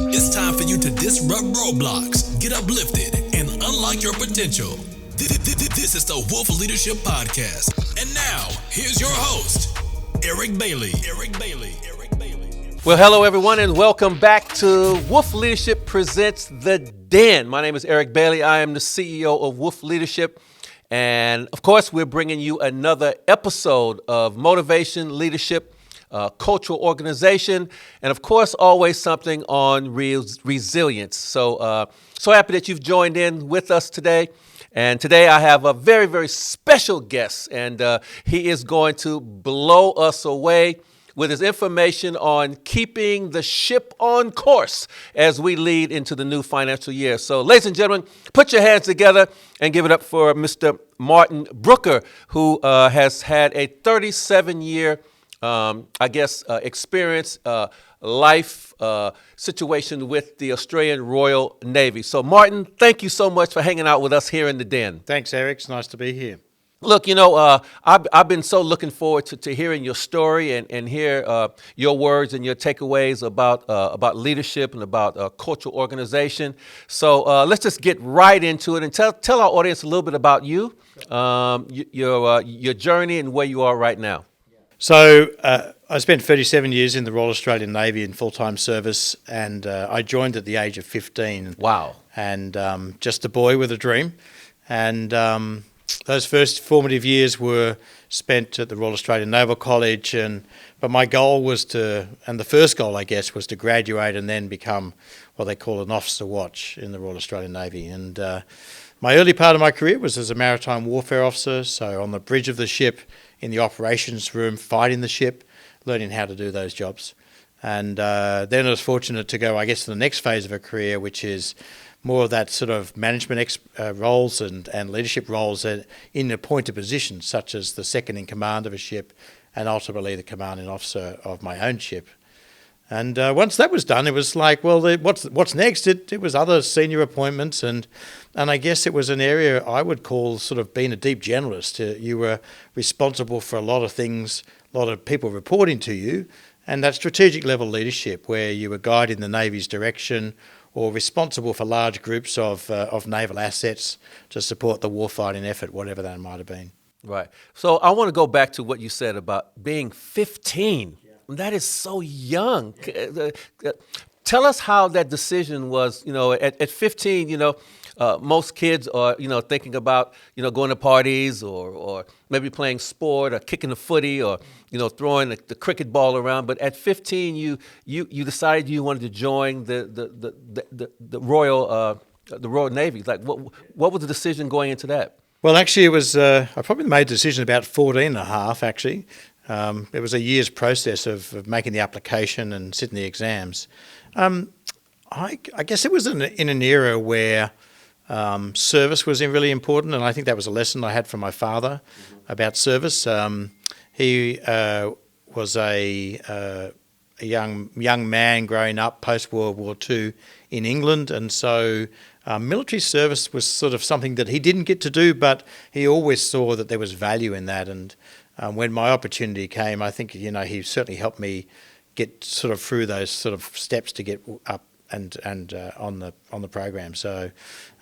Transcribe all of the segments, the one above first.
It's time for you to disrupt roadblocks, get uplifted, and unlock your potential. This is the Wolf Leadership Podcast. And now, here's your host, Eric Bailey. Well, hello, everyone, and welcome back to Wolf Leadership Presents The Den. My name is Eric Bailey. I am the CEO of Wolf Leadership. And, of course, we're bringing you another episode of motivation, leadership, cultural organization, and, of course, always something on resilience. So happy that you've joined in with us today. And today I have a very, very special guest, and he is going to blow us away with his information on keeping the ship on course as we lead into the new financial year. So, ladies and gentlemen, put your hands together and give it up for Mr. Martin Brooker, who has had a 37-year, experience, life situation with the Australian Royal Navy. So, Martin, thank you so much for hanging out with us here in the Den. Thanks, Eric. It's nice to be here. Look, I've been so looking forward to hearing your story and hear your words and your takeaways about leadership and about cultural organization. So let's just get right into it and tell our audience a little bit about you, your journey, and where you are right now. So I spent 37 years in the Royal Australian Navy in full-time service, and I joined at the age of 15. Wow. And just a boy with a dream. And those first formative years were spent at the Royal Australian Naval College, but my goal was and the first goal, I guess, was to graduate and then become what they call an officer watch in the Royal Australian Navy. And my early part of my career was as a maritime warfare officer, so on the bridge of the ship, in the operations room, fighting the ship, learning how to do those jobs. And then I was fortunate to go, I guess, to the next phase of a career, which is more of that sort of management roles and leadership roles in appointed positions, such as the second in command of a ship and ultimately the commanding officer of my own ship. And once that was done, it was like, well, what's next? It was other senior appointments, and I guess it was an area I would call sort of being a deep generalist. You were responsible for a lot of things, a lot of people reporting to you, and that strategic level leadership where you were guiding the Navy's direction or responsible for large groups of naval assets to support the warfighting effort, whatever that might have been. Right. So I want to go back to what you said about being 15. Yeah. That is so young. Tell us how that decision was. At 15, most kids are, thinking about, going to parties or maybe playing sport or kicking the footy or, throwing the cricket ball around. But at 15, you decided you wanted to join the Royal Navy. Like, what was the decision going into that? Well, actually, it was, I probably made the decision about 14 and a half, actually. It was a year's process of making the application and sitting the exams. I guess it was in an era where service was really important, and I think that was a lesson I had from my father about service. He was a young man growing up post-World War II in England, and so military service was sort of something that he didn't get to do, but he always saw that there was value in that. And when my opportunity came, I think he certainly helped me get sort of through those sort of steps to get up and on the program. So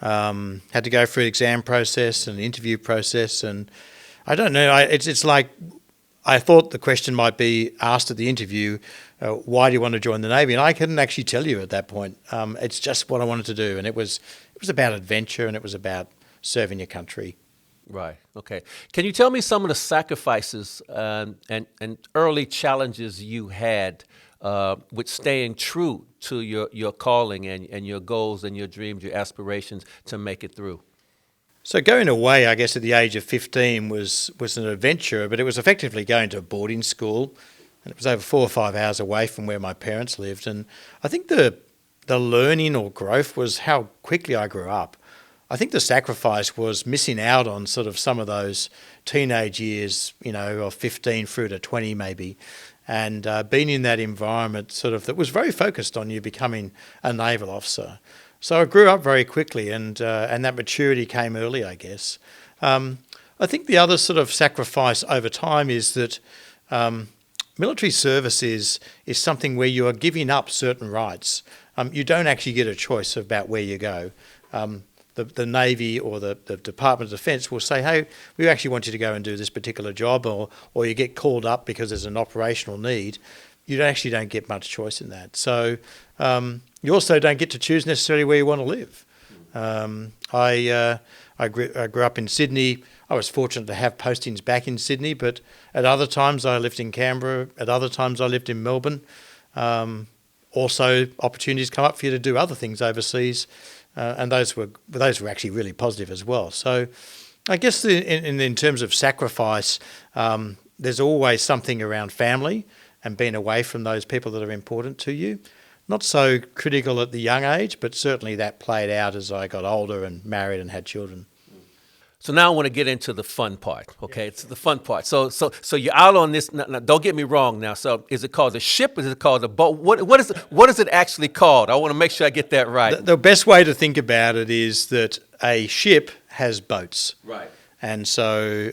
had to go through the exam process and interview process, and I don't know. It's like I thought the question might be asked at the interview, why do you want to join the Navy? And I couldn't actually tell you at that point. It's just what I wanted to do, and it was about adventure, and it was about serving your country. Right. Okay. Can you tell me some of the sacrifices and early challenges you had with staying true to your calling and your goals and your dreams, your aspirations to make it through? So going away, I guess, at the age of 15 was an adventure, but it was effectively going to a boarding school, and it was over 4 or 5 hours away from where my parents lived. And I think the learning or growth was how quickly I grew up. I think the sacrifice was missing out on sort of some of those teenage years, of 15 through to 20 maybe, and being in that environment sort of that was very focused on you becoming a naval officer. So I grew up very quickly, and that maturity came early, I guess. I think the other sort of sacrifice over time is that military service is something where you are giving up certain rights. You don't actually get a choice about where you go. The Navy or the Department of Defence will say, hey, we actually want you to go and do this particular job, or you get called up because there's an operational need. You actually don't get much choice in that. So you also don't get to choose necessarily where you want to live. I grew up in Sydney. I was fortunate to have postings back in Sydney, but at other times I lived in Canberra. At other times I lived in Melbourne. Also, opportunities come up for you to do other things overseas, and those were actually really positive as well. So, I guess in terms of sacrifice, there's always something around family and being away from those people that are important to you. Not so critical at the young age, but certainly that played out as I got older and married and had children. So now I want to get into the fun part. Okay, it's the fun part. So you're out on this. Now, don't get me wrong. Now, so is it called a ship? Is it called a boat? What is it actually called? I want to make sure I get that right. The best way to think about it is that a ship has boats. Right. And so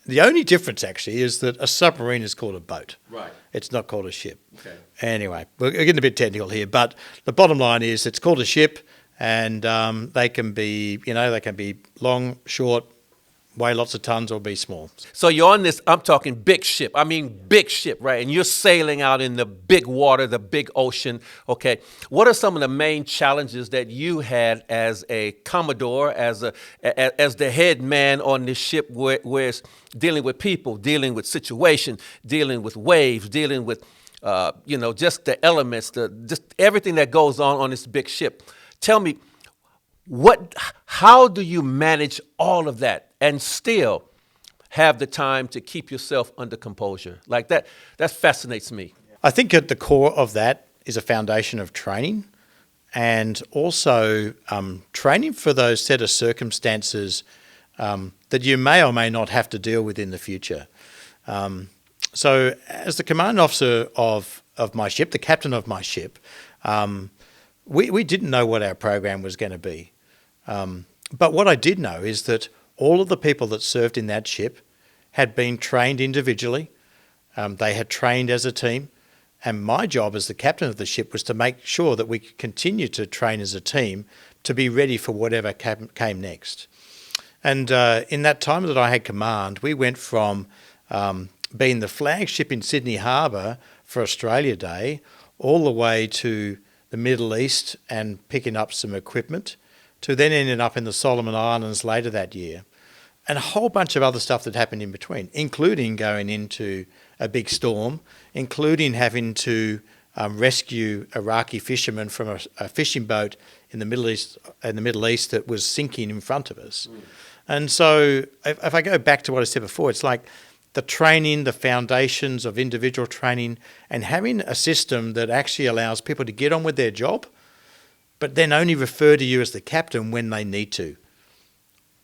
the only difference actually is that a submarine is called a boat. Right. It's not called a ship. Okay. Anyway, we're getting a bit technical here, but the bottom line is it's called a ship, and they can be long, short, weigh lots of tons, or be small. So you're on this, I'm talking big ship. I mean big ship, right? And you're sailing out in the big water, the big ocean. Okay. What are some of the main challenges that you had as a Commodore, as the head man on this ship, where it's dealing with people, dealing with situation, dealing with waves, dealing with just the elements, just everything that goes on this big ship? Tell me, how do you manage all of that and still have the time to keep yourself under composure? Like that fascinates me. I think at the core of that is a foundation of training, and also training for those set of circumstances that you may or may not have to deal with in the future. So as the commanding officer of my ship, the captain of my ship, we didn't know what our program was going to be. But what I did know is that all of the people that served in that ship had been trained individually. They had trained as a team. And my job as the captain of the ship was to make sure that we could continue to train as a team to be ready for whatever came next. And in that time that I had command, we went from being the flagship in Sydney Harbour for Australia Day all the way to the Middle East and picking up some equipment, to then ending up in the Solomon Islands later that year, and a whole bunch of other stuff that happened in between, including going into a big storm, including having to rescue Iraqi fishermen from a fishing boat in the Middle East that was sinking in front of us. And so if I go back to what I said before, it's like the training, the foundations of individual training, and having a system that actually allows people to get on with their job, but then only refer to you as the captain when they need to.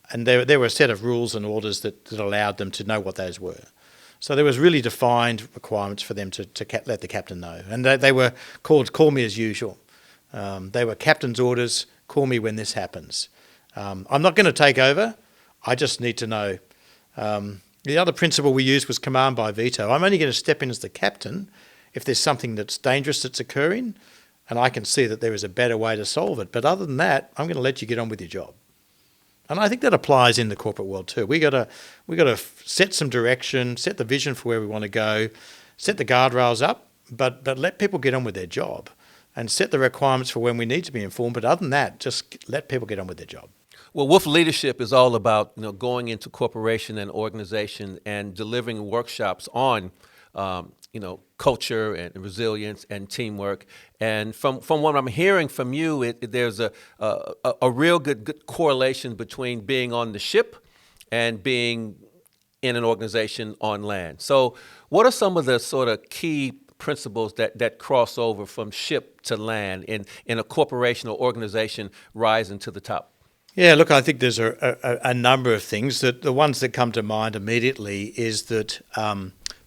And there were a set of rules and orders that allowed them to know what those were. So there was really defined requirements for them to let the captain know. And they were called call me as usual. They were captain's orders, call me when this happens. I'm not going to take over, I just need to know. The other principle we used was command by veto. I'm only going to step in as the captain if there's something that's dangerous that's occurring and I can see that there is a better way to solve it. But other than that, I'm going to let you get on with your job. And I think that applies in the corporate world too. We got to set some direction, set the vision for where we want to go, set the guardrails up, but let people get on with their job and set the requirements for when we need to be informed. But other than that, just let people get on with their job. Well, Wolf Leadership is all about going into corporation and organization and delivering workshops on culture and resilience and teamwork. And from what I'm hearing from you, there's a real good correlation between being on the ship and being in an organization on land. So what are some of the sort of key principles that cross over from ship to land in a corporation or organization rising to the top? Yeah, look, I think there's a number of things. That the ones that come to mind immediately is that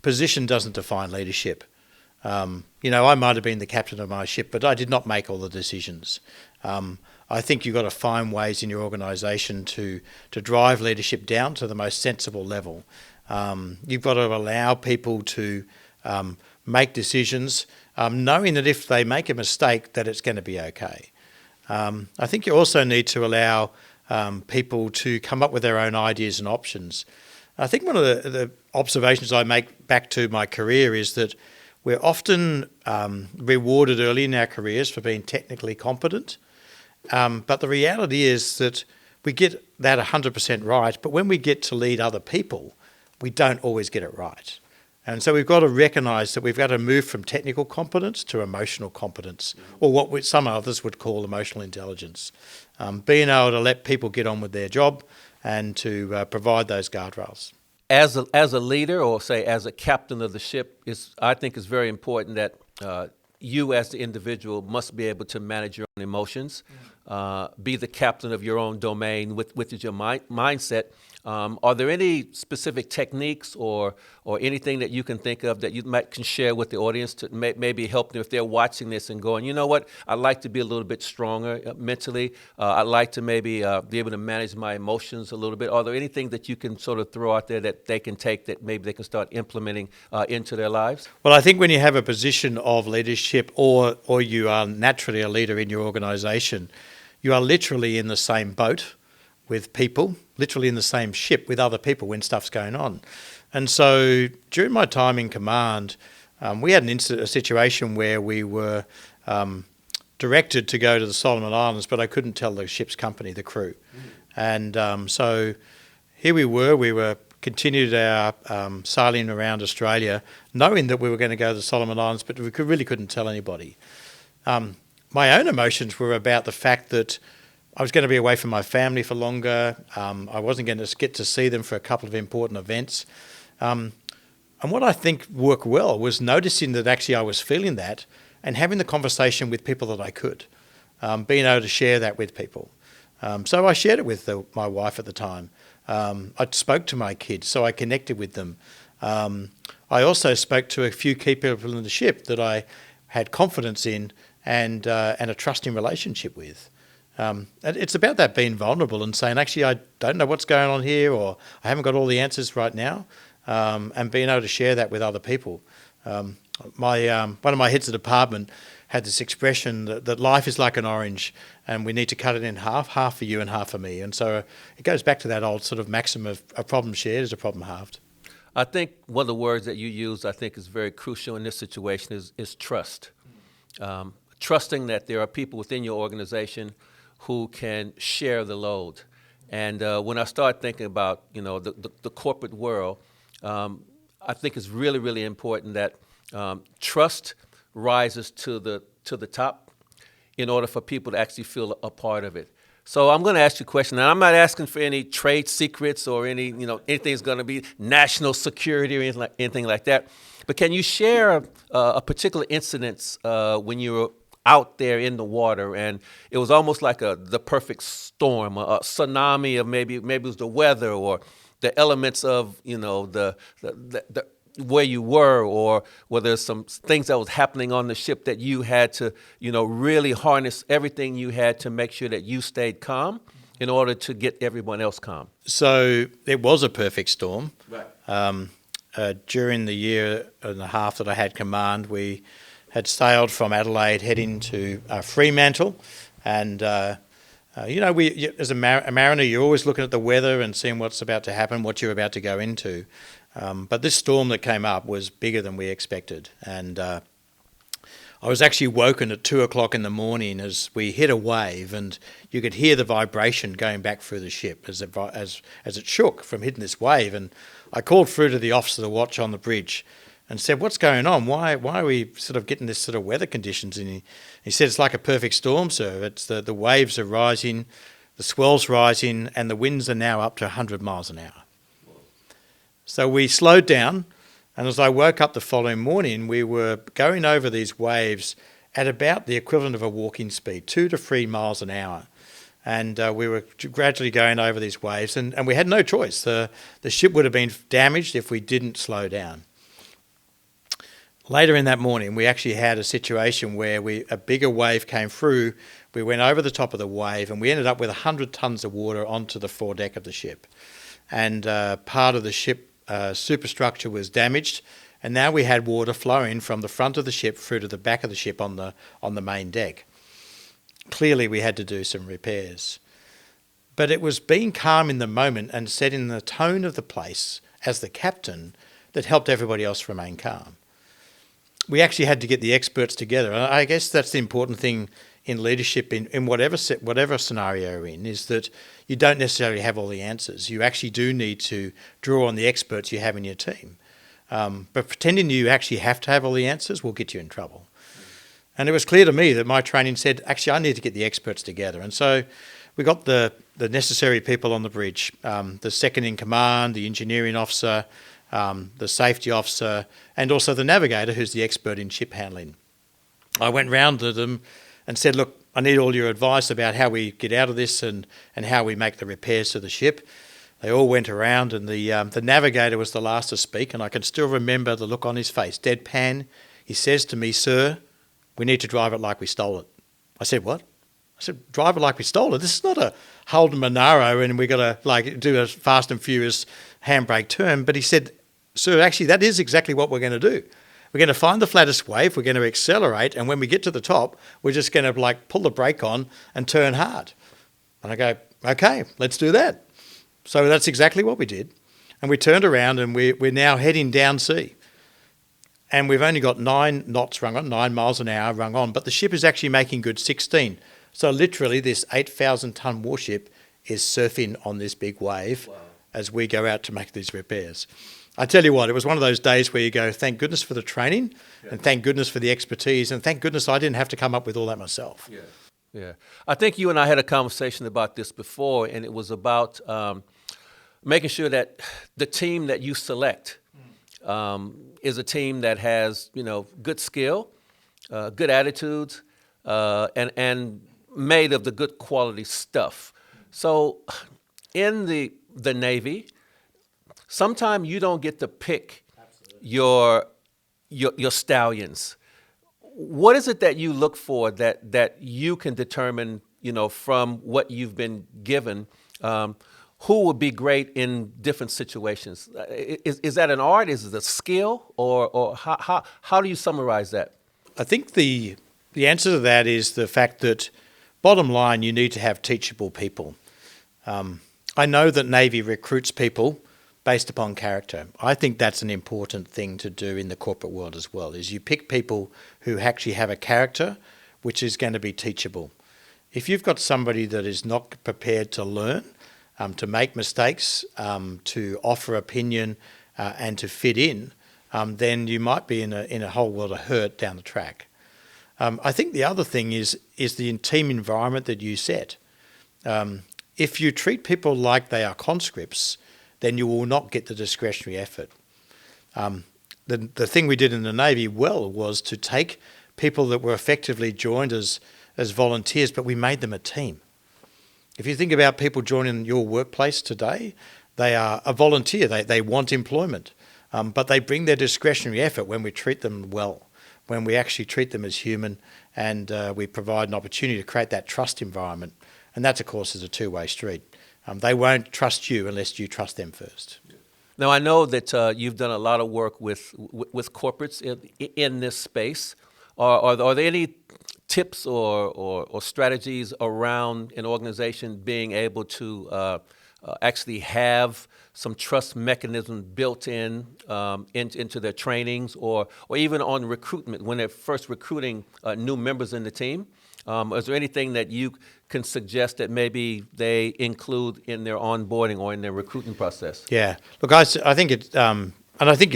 position doesn't define leadership. I might have been the captain of my ship, but I did not make all the decisions. I think you've got to find ways in your organisation to drive leadership down to the most sensible level. You've got to allow people to make decisions, knowing that if they make a mistake, that it's going to be okay. I think you also need to allow people to come up with their own ideas and options. I think one of the observations I make back to my career is that we're often rewarded early in our careers for being technically competent, but the reality is that we get that 100% right, but when we get to lead other people, we don't always get it right. And so we've got to recognise that we've got to move from technical competence to emotional competence, or what some others would call emotional intelligence. Being able to let people get on with their job and to provide those guardrails. As a leader, or say as a captain of the ship, I think it's very important that you as the individual must be able to manage your own emotions, be the captain of your own domain with your mindset. Are there any specific techniques or anything that you can think of that you can share with the audience to maybe help them if they're watching this and going, you know what, I'd like to be a little bit stronger mentally. I'd like to maybe be able to manage my emotions a little bit. Are there anything that you can sort of throw out there that they can take that maybe they can start implementing into their lives? Well, I think when you have a position of leadership or you are naturally a leader in your organisation, you are literally in the same boat with people, literally in the same ship with other people when stuff's going on. And so during my time in command, we had a situation where we were directed to go to the Solomon Islands, but I couldn't tell the ship's company, the crew. And so here we were continued our sailing around Australia, knowing that we were going to go to the Solomon Islands, but we really couldn't tell anybody. My own emotions were about the fact that I was going to be away from my family for longer. I wasn't going to get to see them for a couple of important events. And what I think worked well was noticing that actually I was feeling that and having the conversation with people that I could, being able to share that with people. So I shared it with my wife at the time. I spoke to my kids, so I connected with them. I also spoke to a few key people in the ship that I had confidence in and a trusting relationship with. It's about that being vulnerable and saying, actually, I don't know what's going on here, or I haven't got all the answers right now, and being able to share that with other people. One of my heads of department had this expression that life is like an orange and we need to cut it in half for you and half for me. And so it goes back to that old sort of maxim of a problem shared is a problem halved. I think one of the words that you use I think is very crucial in this situation is trust. Trusting that there are people within your organization who can share the load. And when I start thinking about, the corporate world, I think it's really, really important that trust rises to the top in order for people to actually feel a part of it. So I'm going to ask you a question, and I'm not asking for any trade secrets or anything's going to be national security or anything like that. But can you share a particular incident when you were out there in the water, and it was almost like the perfect storm, a tsunami of maybe it was the weather or the elements of the where you were, or whether there's some things that was happening on the ship that you had to really harness everything you had to make sure that you stayed calm in order to get everyone else calm. So it was a perfect storm. Right. During the year and a half that I had command, we had sailed from Adelaide heading to Fremantle, and as a mariner, you're always looking at the weather and seeing what's about to happen, what you're about to go into. But this storm that came up was bigger than we expected, and I was actually woken at 2:00 in the morning as we hit a wave, and you could hear the vibration going back through the ship as it shook from hitting this wave. And I called through to the officer of the watch on the bridge and said, "What's going on? Why are we sort of getting this sort of weather conditions?" And he said, "It's like a perfect storm, sir. It's the waves are rising, the swell's rising, and the winds are now up to 100 miles an hour." So we slowed down, and as I woke up the following morning, we were going over these waves at about the equivalent of a walking speed, 2 to 3 miles an hour. And we were gradually going over these waves, and we had no choice. The ship would have been damaged if we didn't slow down. Later in that morning, we actually had a situation where a bigger wave came through. We went over the top of the wave, and we ended up with 100 tons of water onto the foredeck of the ship. And part of the ship superstructure was damaged, and now we had water flowing from the front of the ship through to the back of the ship on the main deck. Clearly, we had to do some repairs. But it was being calm in the moment and setting the tone of the place as the captain that helped everybody else remain calm. We actually had to get the experts together. And I guess that's the important thing in leadership in whatever scenario you're in, is that you don't necessarily have all the answers. You actually do need to draw on the experts you have in your team. But pretending you actually have to have all the answers will get you in trouble. And it was clear to me that my training said, actually, I need to get the experts together. And so we got the necessary people on the bridge, the second in command, the engineering officer, the safety officer, and also the navigator, who's the expert in ship handling. I went round to them and said, look, I need all your advice about how we get out of this and how we make the repairs to the ship. They all went around, and the navigator was the last to speak, and I can still remember the look on his face, deadpan. He says to me, sir, we need to drive it like we stole it. I said, what? I said, drive it like we stole it. This is not a Holden Monaro and we got to do a fast and furious handbrake turn. But he said, sir, actually, that is exactly what we're going to do. We're going to find the flattest wave, we're going to accelerate, and when we get to the top, we're just going to pull the brake on and turn hard. And I go, okay, let's do that. So that's exactly what we did. And we turned around and we're now heading down sea. And we've only got 9 knots rung on, 9 miles an hour rung on, but the ship is actually making good 16. So literally this 8,000-ton warship is surfing on this big wave as we go out to make these repairs. I tell you what, it was one of those days where you go, thank goodness for the training, and thank goodness for the expertise, and thank goodness I didn't have to come up with all that myself. Yeah. I think you and I had a conversation about this before, and it was about making sure that the team that you select is a team that has, good skill, good attitudes, and made of the good quality stuff. So in the Navy, sometimes you don't get to pick your stallions. What is it that you look for that you can determine, from what you've been given, who would be great in different situations? Is that an art? Is it a skill? Or how do you summarize that? I think the answer to that is the fact that, bottom line, you need to have teachable people. I know that Navy recruits people based upon character. I think that's an important thing to do in the corporate world as well, is you pick people who actually have a character which is going to be teachable. If you've got somebody that is not prepared to learn, to make mistakes, to offer opinion, and to fit in, then you might be in a whole world of hurt down the track. I think the other thing is the team environment that you set. If you treat people like they are conscripts, then you will not get the discretionary effort. The thing we did in the Navy was to take people that were effectively joined as volunteers, but we made them a team. If you think about people joining your workplace today, they are a volunteer. They want employment, but they bring their discretionary effort when we treat them well, when we actually treat them as human, and we provide an opportunity to create that trust environment. And that, of course, is a two-way street. They won't trust you unless you trust them first. Now, I know that you've done a lot of work with corporates in this space. Are there any tips or strategies around an organization being able to actually have some trust mechanism built into their trainings, or even on recruitment when they're first recruiting new members in the team? Is there anything that you can suggest that maybe they include in their onboarding or in their recruiting process? Yeah, look, I think it, and I think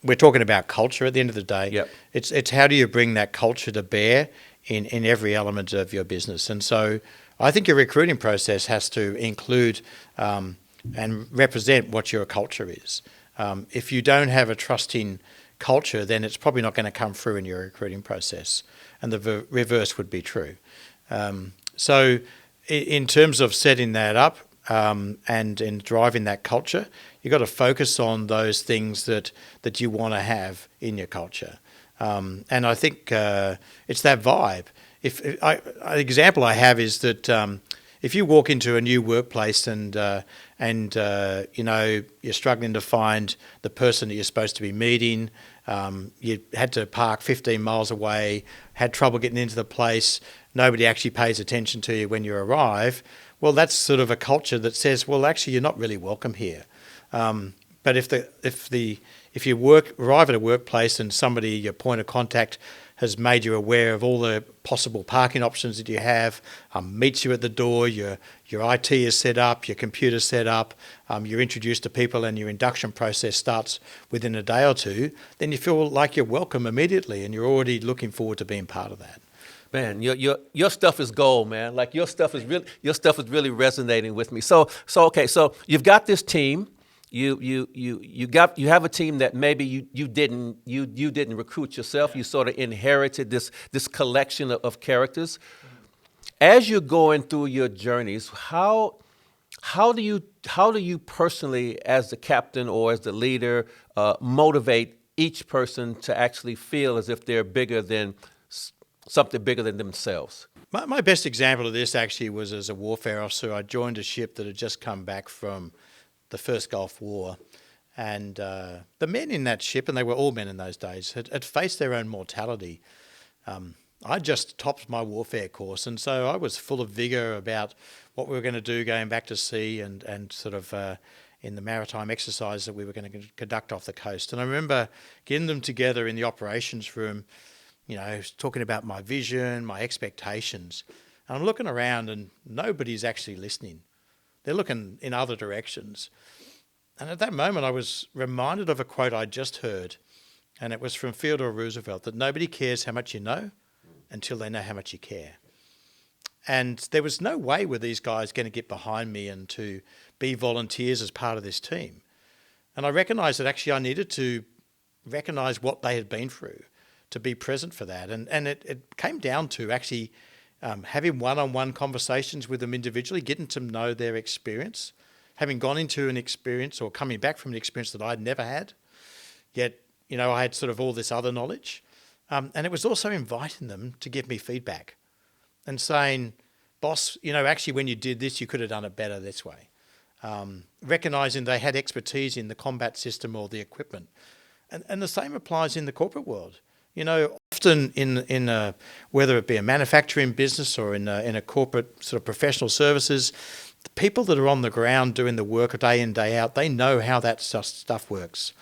we're talking about culture at the end of the day. Yep. It's how do you bring that culture to bear in every element of your business, and so I think your recruiting process has to include and represent what your culture is. If you don't have a trusting culture, then it's probably not going to come through in your recruiting process, and the reverse would be true. So in terms of setting that up and in driving that culture, you've got to focus on those things that you want to have in your culture. And I think it's that vibe. An example I have is that if you walk into a new workplace and you know, you're struggling to find the person that you're supposed to be meeting, you had to park 15 miles away, had trouble getting into the place, nobody actually pays attention to you when you arrive, well, that's sort of a culture that says, well, actually, you're not really welcome here. But if you arrive at a workplace and somebody, your point of contact, has made you aware of all the possible parking options that you have, meets you at the door, your IT is set up, your computer's set up, you're introduced to people and your induction process starts within a day or two, then you feel like you're welcome immediately and you're already looking forward to being part of that. Man, your stuff is gold, man. Like your stuff is really resonating with me. So you've got this team. You have a team that maybe you didn't recruit yourself. Yeah. You sort of inherited this collection of characters. As you're going through your journeys, how do you personally, as the captain or as the leader, motivate each person to actually feel as if they're something bigger than themselves? My best example of this actually was as a warfare officer. I joined a ship that had just come back from the first Gulf War, and the men in that ship, and they were all men in those days, had faced their own mortality. I just topped my warfare course, and so I was full of vigour about what we were going to do going back to sea and sort of in the maritime exercise that we were going to conduct off the coast. And I remember getting them together in the operations room, you know, talking about my vision, my expectations. And I'm looking around and nobody's actually listening. They're looking in other directions. And at that moment, I was reminded of a quote I just heard, and it was from Theodore Roosevelt, that nobody cares how much you know until they know how much you care. And there was no way were these guys going to get behind me and to be volunteers as part of this team. And I recognised that actually I needed to recognise what they had been through, to be present for that. And it came down to actually having one-on-one conversations with them individually, getting to know their experience, having gone into an experience or coming back from an experience that I'd never had, yet, you know, I had sort of all this other knowledge. And it was also inviting them to give me feedback and saying, boss, you know, actually when you did this, you could have done it better this way. Recognising they had expertise in the combat system or the equipment. And the same applies in the corporate world. You know, often in a, whether it be a manufacturing business or in a corporate sort of professional services, the people that are on the ground doing the work day in, day out, they know how that stuff works.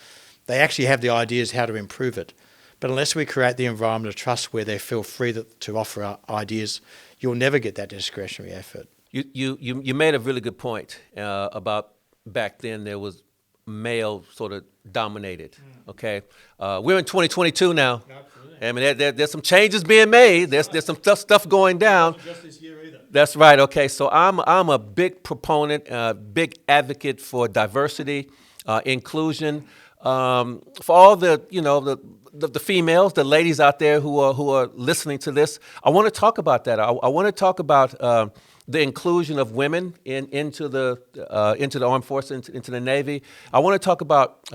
They actually have the ideas how to improve it. But unless we create the environment of trust where they feel free to offer ideas, you'll never get that discretionary effort. You made a really good point about back then there was male sort of dominated. Okay, we're in 2022 now. Absolutely. I mean, there's some changes being made. There's some stuff going down. Not just this year either. That's right. Okay, so I'm a big proponent, big advocate for diversity, inclusion, for all the females, the ladies out there who are listening to this. I want to talk about that. I want to talk about the inclusion of women into the armed forces, into the Navy. I want to talk about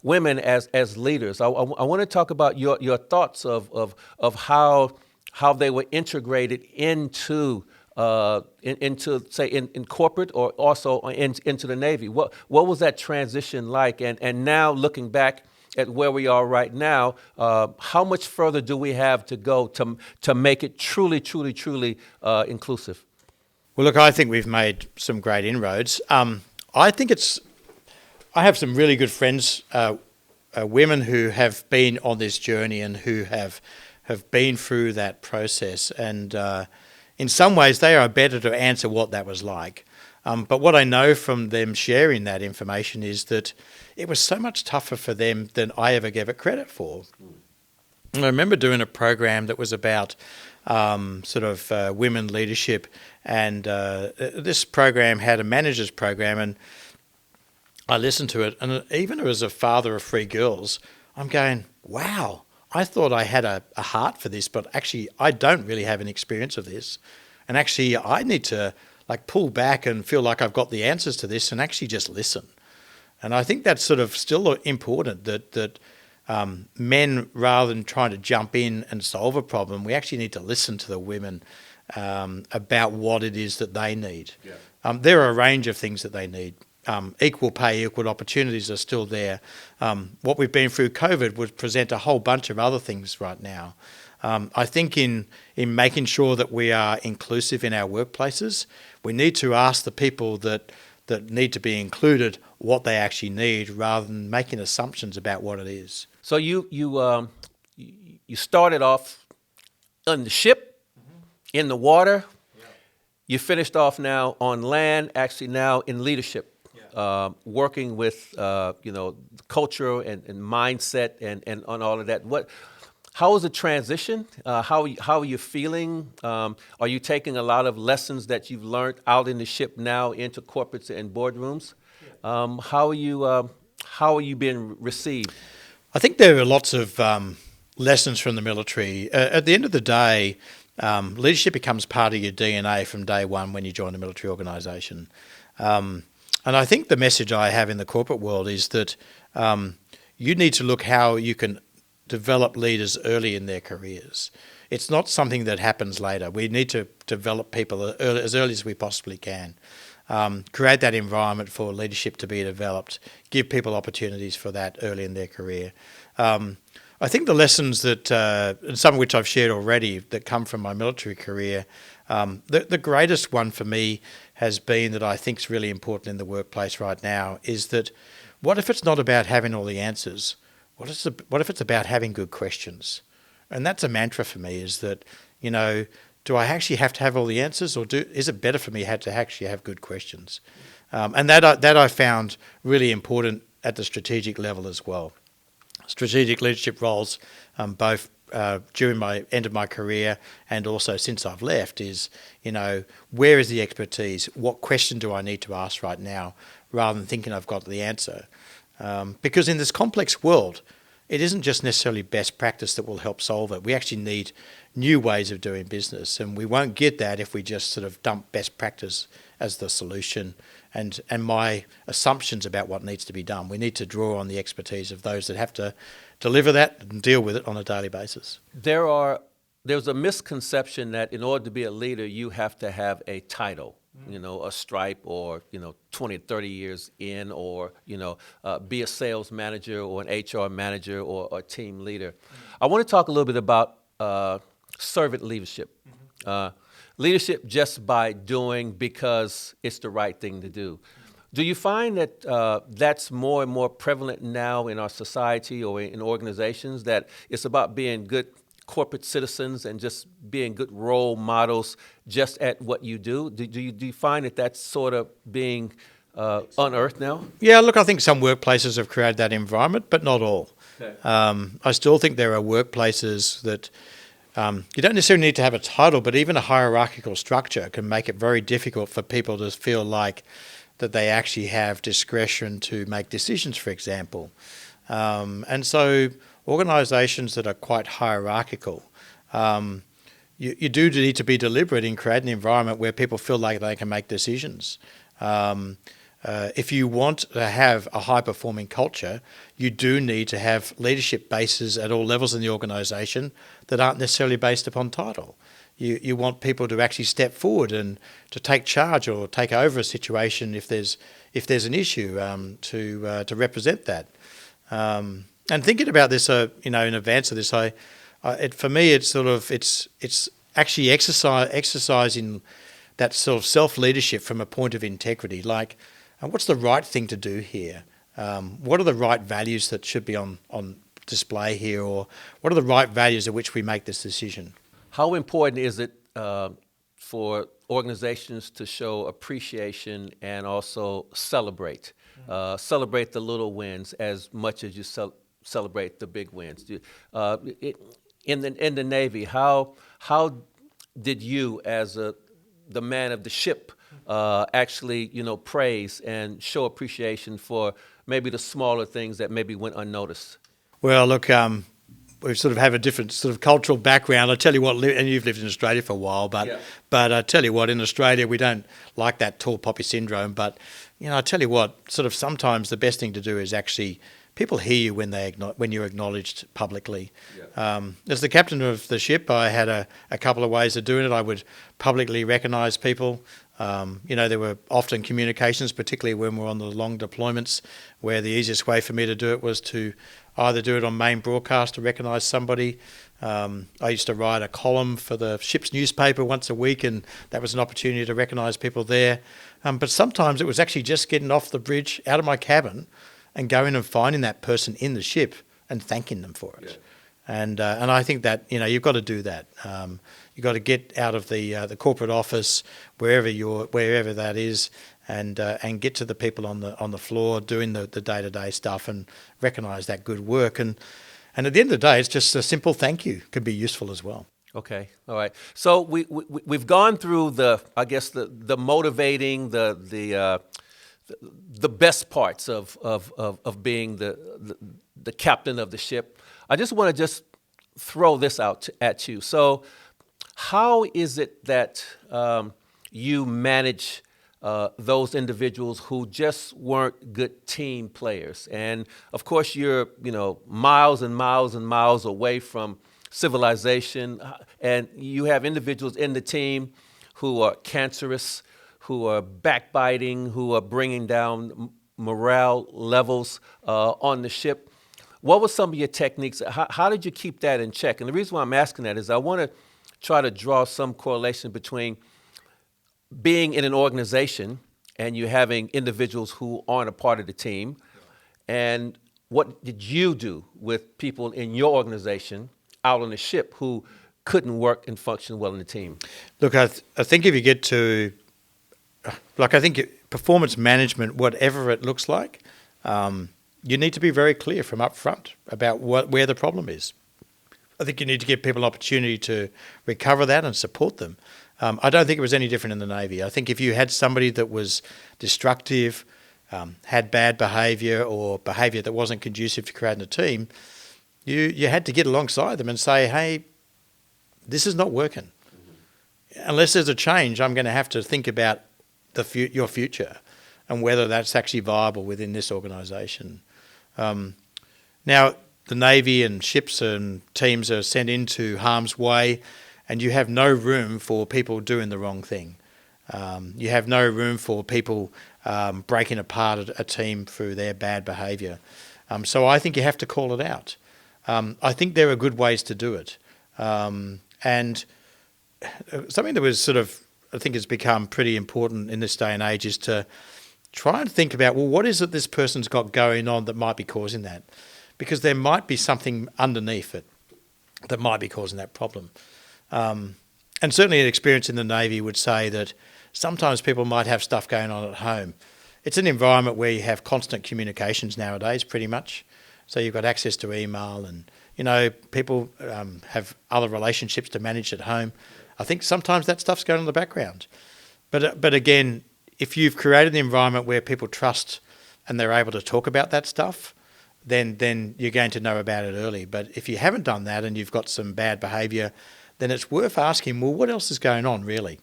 women as leaders. I want to talk about your thoughts of how they were integrated into say in corporate or also into the Navy. What was that transition like? And now looking back at where we are right now, how much further do we have to go to make it truly inclusive? Well, look, I think we've made some great inroads. I have some really good friends, women who have been on this journey and who have been through that process. And in some ways, they are better to answer what that was like. But what I know from them sharing that information is that it was so much tougher for them than I ever gave it credit for. And I remember doing a program that was about women leadership, and this program had a manager's program, and I listened to it, and even as a father of 3 girls, I'm going, wow, I thought I had a heart for this, but actually I don't really have an experience of this. And actually I need to pull back and feel like I've got the answers to this and actually just listen. And I think that's sort of still important that men, rather than trying to jump in and solve a problem, we actually need to listen to the women about what it is that they need. Yeah. There are a range of things that they need. Equal pay, equal opportunities are still there. What we've been through COVID would present a whole bunch of other things right now. I think in making sure that we are inclusive in our workplaces, we need to ask the people that need to be included what they actually need, rather than making assumptions about what it is. So you started off on the ship, in the water. Yeah. You finished off now on land, actually now in leadership. Yeah. Working with culture and mindset and on all of that. How was the transition? How are you feeling? Are you taking a lot of lessons that you've learned out in the ship now into corporates and boardrooms? Yeah. How are you being received? I think there are lots of lessons from the military. At the end of the day, leadership becomes part of your DNA from day one when you join a military organisation. And I think the message I have in the corporate world is that you need to look how you can develop leaders early in their careers. It's not something that happens later. We need to develop people as early as we possibly can. Create that environment for leadership to be developed, give people opportunities for that early in their career. I think the lessons that, some of which I've shared already, that come from my military career, the greatest one for me has been, that I think is really important in the workplace right now, is that what if it's not about having all the answers? What if it's about having good questions? And that's a mantra for me, is that, do I actually have to have all the answers, or is it better for me to actually have good questions? And that I found really important at the strategic level as well. Strategic leadership roles, both during my end of my career and also since I've left, is, where is the expertise? What question do I need to ask right now, rather than thinking I've got the answer? Because in this complex world, it isn't just necessarily best practice that will help solve it. We actually need new ways of doing business, and we won't get that if we just sort of dump best practice as the solution and my assumptions about what needs to be done. We need to draw on the expertise of those that have to deliver that and deal with it on a daily basis. There's a misconception that in order to be a leader, you have to have a title. A stripe, or 20, 30 years in, or be a sales manager or an HR manager or a team leader. I want to talk a little bit about servant leadership. Leadership just by doing because it's the right thing to do. Do you find that that's more and more prevalent now in our society or in organizations, that it's about being good corporate citizens and just being good role models just at what you do? Do you find that that's sort of being unearthed now? Yeah, look, I think some workplaces have created that environment, but not all. Okay. I still think there are workplaces that you don't necessarily need to have a title, but even a hierarchical structure can make it very difficult for people to feel like that they actually have discretion to make decisions, for example. And so organisations that are quite hierarchical, you do need to be deliberate in creating an environment where people feel like they can make decisions. If you want to have a high-performing culture, you do need to have leadership bases at all levels in the organisation that aren't necessarily based upon title. You want people to actually step forward and to take charge or take over a situation if there's an issue, to represent that. And thinking about this, in advance of this, for me, it's actually exercising that sort of self-leadership from a point of integrity. Like, what's the right thing to do here? What are the right values that should be on display here, or what are the right values at which we make this decision? How important is it for organizations to show appreciation and also celebrate the little wins as much as you celebrate the big wins? In the Navy, how did you, as the man of the ship, actually praise and show appreciation for maybe the smaller things that maybe went unnoticed? Well, look, we sort of have a different sort of cultural background. I tell you what, and you've lived in Australia for a while, but I tell you what, in Australia we don't like that tall poppy syndrome. But I tell you what, sort of sometimes the best thing to do is actually people hear you when you're acknowledged publicly. As the captain of the ship, I had a couple of ways of doing it. I would publicly recognise people. There were often communications, particularly when we're on the long deployments, where the easiest way for me to do it was to either do it on main broadcast to recognise somebody. I used to write a column for the ship's newspaper once a week, and that was an opportunity to recognise people there. But sometimes it was actually just getting off the bridge, out of my cabin, and going and finding that person in the ship and thanking them for it. And I think that you've got to do that. You've got to get out of the corporate office, wherever that is, and get to the people on the floor doing the day-to-day stuff and recognise that good work. And at the end of the day, it's just a simple thank you can be useful as well. Okay, all right. So we've gone through the motivating, the best parts of being the captain of the ship. I just want to throw this out at you. So how is it that you manage those individuals who just weren't good team players? And of course, you're miles and miles and miles away from civilization, and you have individuals in the team who are cancerous, who are backbiting, who are bringing down morale levels on the ship. What were some of your techniques? How did you keep that in check? And the reason why I'm asking that is I want to try to draw some correlation between being in an organization and you having individuals who aren't a part of the team, and what did you do with people in your organization out on the ship who couldn't work and function well in the team? Look, I think if you get to, I think performance management, whatever it looks like, you need to be very clear from up front about where the problem is. I think you need to give people an opportunity to recover that and support them. I don't think it was any different in the Navy. I think if you had somebody that was destructive, had bad behaviour or behaviour that wasn't conducive to creating a team, you had to get alongside them and say, hey, this is not working. Unless there's a change, I'm going to have to think about your future and whether that's actually viable within this organisation. Now, the Navy and ships and teams are sent into harm's way, and you have no room for people doing the wrong thing. You have no room for people breaking apart a team through their bad behaviour. So I think you have to call it out. I think there are good ways to do it. And something that was I think has become pretty important in this day and age is to try and think about, well, what is it this person's got going on that might be causing that? Because there might be something underneath it that might be causing that problem. And certainly an experience in the Navy would say that sometimes people might have stuff going on at home. It's an environment where you have constant communications nowadays, pretty much. So you've got access to email and, people have other relationships to manage at home. I think sometimes that stuff's going on in the background. But again, if you've created an environment where people trust and they're able to talk about that stuff, then you're going to know about it early. But if you haven't done that and you've got some bad behaviour, then it's worth asking, well, what else is going on really?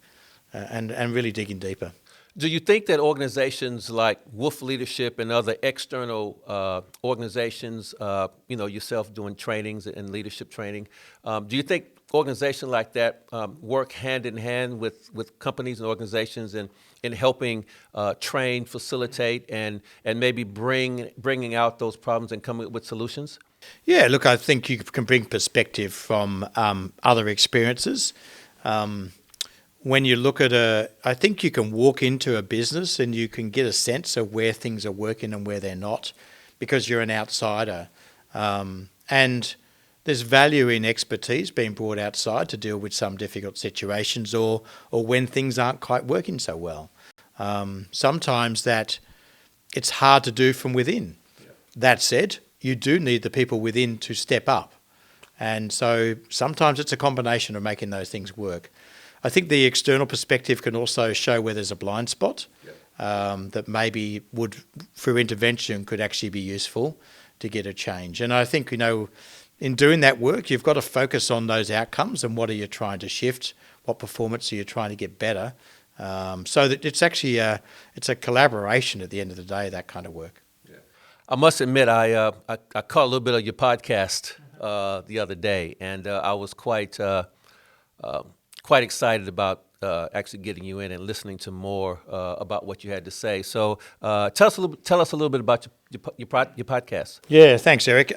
And really digging deeper. Do you think that organizations like Wolf Leadership and other external organizations, yourself doing trainings and leadership training, do you think organizations like that work hand in hand with companies and organizations in helping train, facilitate, and maybe bringing out those problems and coming up with solutions? Yeah, look, I think you can bring perspective from other experiences. When you look at I think you can walk into a business and you can get a sense of where things are working and where they're not, because you're an outsider. And there's value in expertise being brought outside to deal with some difficult situations or when things aren't quite working so well. Sometimes that it's hard to do from within. Yeah. That said, you do need the people within to step up. And so sometimes it's a combination of making those things work. I think the external perspective can also show where there's a blind spot. Yep. That maybe would, through intervention, could actually be useful to get a change. And I think, in doing that work, you've got to focus on those outcomes and what are you trying to shift, what performance are you trying to get better, so that it's actually it's a collaboration at the end of the day, that kind of work. Yeah. I must admit, I caught a little bit of your podcast the other day, and I was quite excited about actually getting you in and listening to more about what you had to say. So tell us a little bit about your podcast. Yeah, thanks, Eric.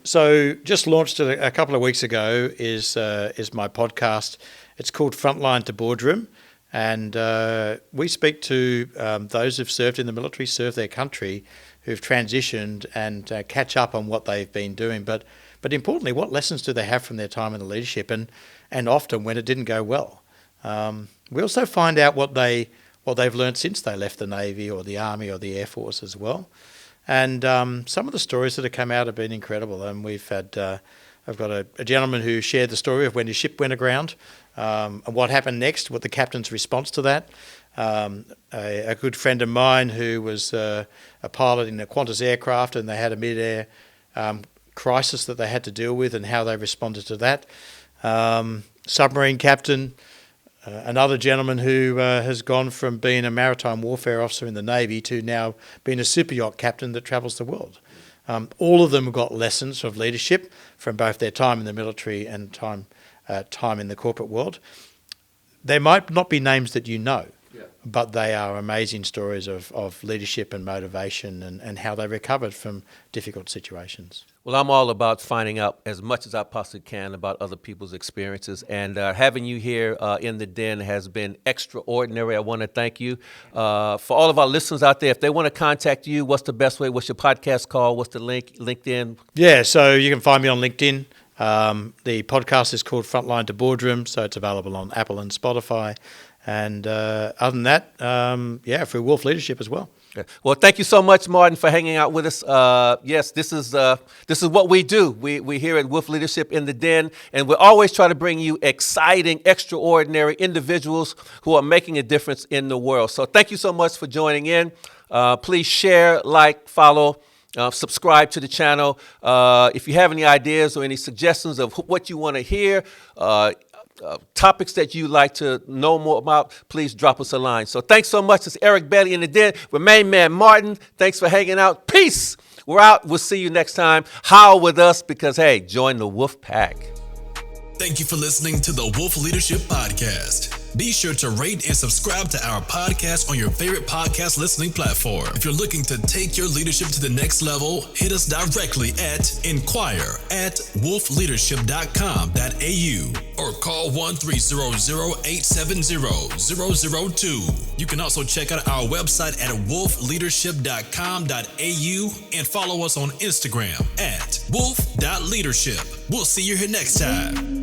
So just launched it a couple of weeks ago is my podcast. It's called Frontline to Boardroom, and we speak to those who've served in the military, served their country, who've transitioned and catch up on what they've been doing. But importantly, what lessons do they have from their time in the leadership, and often when it didn't go well. We also find out what they've learned since they left the Navy or the Army or the Air Force as well. And some of the stories that have come out have been incredible. And we've had, I've got a gentleman who shared the story of when his ship went aground, and what happened next, what the captain's response to that. A good friend of mine who was a pilot in a Qantas aircraft, and they had a mid-air crisis that they had to deal with, and how they responded to that. Submarine captain, another gentleman who has gone from being a maritime warfare officer in the Navy to now being a super yacht captain that travels the world. All of them got lessons of leadership from both their time in the military and time in the corporate world. They might not be names that you know, but they are amazing stories of leadership and motivation and how they recovered from difficult situations. Well, I'm all about finding out as much as I possibly can about other people's experiences, and having you here in the Den has been extraordinary. I want to thank you. For all of our listeners out there, if they want to contact you, what's the best way? What's your podcast called? What's the link? LinkedIn? Yeah, so you can find me on LinkedIn. The podcast is called Frontline to Boardroom, so it's available on Apple and Spotify. And other than that, through Wolf Leadership as well. Well, thank you so much, Martin, for hanging out with us. Yes, this is what we do. We here at Wolf Leadership in the Den, and we always try to bring you exciting, extraordinary individuals who are making a difference in the world. So thank you so much for joining in. Please share, like, follow, subscribe to the channel. If you have any ideas or any suggestions of what you want to hear, topics that you'd like to know more about, please drop us a line. So thanks so much. It's Eric Bailey in the Den with main man Martin. Thanks for hanging out. Peace. We're out. We'll see you next time. Howl with us because, hey, join the Wolf Pack. Thank you for listening to the Wolf Leadership Podcast. Be sure to rate and subscribe to our podcast on your favorite podcast listening platform. If you're looking to take your leadership to the next level, hit us directly at inquire@wolfleadership.com.au or call 1-300-870-002. You can also check out our website at wolfleadership.com.au and follow us on Instagram at wolf.leadership. We'll see you here next time.